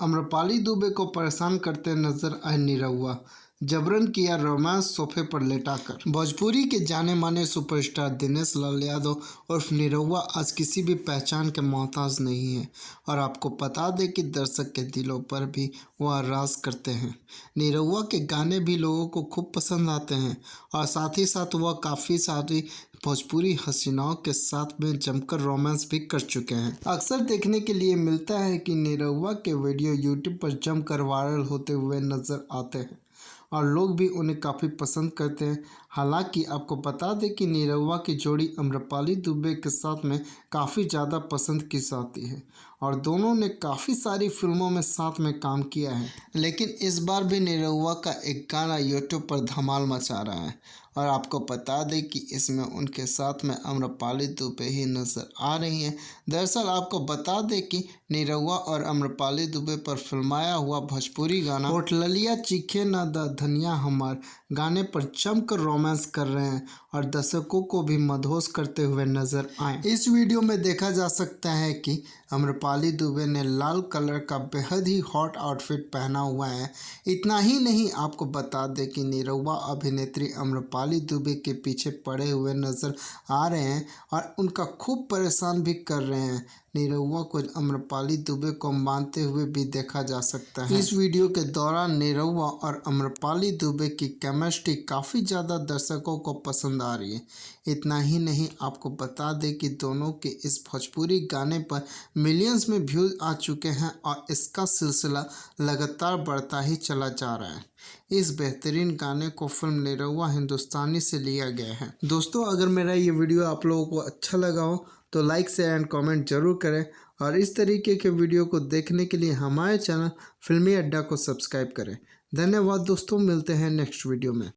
आम्रपाली दुबे को परेशान करते नजर आए निरहुआ, जबरन किया रोमांस सोफे पर लेटाकर। भोजपुरी के जाने माने सुपरस्टार दिनेश लाल यादव उर्फ निरहुआ आज किसी भी पहचान के मोहताज नहीं है और आपको बता दें कि दर्शक के दिलों पर भी वह राज करते हैं। निरहुआ के गाने भी लोगों को खूब पसंद आते हैं और साथ ही साथ वह काफ़ी सारी भोजपुरी हसीनाओं के साथ में जमकर रोमांस भी कर चुके हैं। अक्सर देखने के लिए मिलता है कि निरहुआ के वीडियो यूट्यूब पर जमकर वायरल होते हुए नजर आते हैं और लोग भी उन्हें काफ़ी पसंद करते हैं। हालांकि आपको बता दें कि निरहुआ की जोड़ी आम्रपाली दुबे के साथ में काफ़ी ज़्यादा पसंद की जाती है और दोनों ने काफ़ी सारी फिल्मों में साथ में काम किया है। लेकिन इस बार भी निरहुआ का एक गाना यूट्यूब पर धमाल मचा रहा है और आपको बता दें कि इसमें उनके साथ में आम्रपाली दुबे ही नज़र आ रही हैं। दरअसल आपको बता दें कि निरहुआ और आम्रपाली दुबे पर फिल्माया हुआ भोजपुरी गाना होटलिया चीखे ना द धनिया हमार गाने पर जमकर रोमांस कर रहे हैं और दर्शकों को भी मदहोश करते हुए नजर आए। इस वीडियो में देखा जा सकता है कि आम्रपाली दुबे ने लाल कलर का बेहद ही हॉट आउटफिट पहना हुआ है। इतना ही नहीं, आपको बता दें कि निरहुआ अभिनेत्री आम्रपाली दुबे के पीछे पड़े हुए नजर आ रहे हैं और उनका खूब परेशान भी कर रहे हैं। निरहुआ को आम्रपाली दुबे को मानते हुए भी देखा जा सकता है। इस वीडियो के दौरान निरहुआ और आम्रपाली दुबे की केमिस्ट्री काफ़ी ज़्यादा दर्शकों को पसंद आ रही है। इतना ही नहीं, आपको बता दें कि दोनों के इस भोजपुरी गाने पर मिलियंस में व्यूज आ चुके हैं और इसका सिलसिला लगातार बढ़ता ही चला जा रहा है। इस बेहतरीन गाने को फिल्म निरहुआ हिंदुस्तानी से लिया गया है। दोस्तों, अगर मेरा ये वीडियो आप लोगों को अच्छा लगा हो तो लाइक शेयर एंड कमेंट जरूर करें और इस तरीके के वीडियो को देखने के लिए हमारे चैनल फिल्मी अड्डा को सब्सक्राइब करें। धन्यवाद दोस्तों, मिलते हैं नेक्स्ट वीडियो में।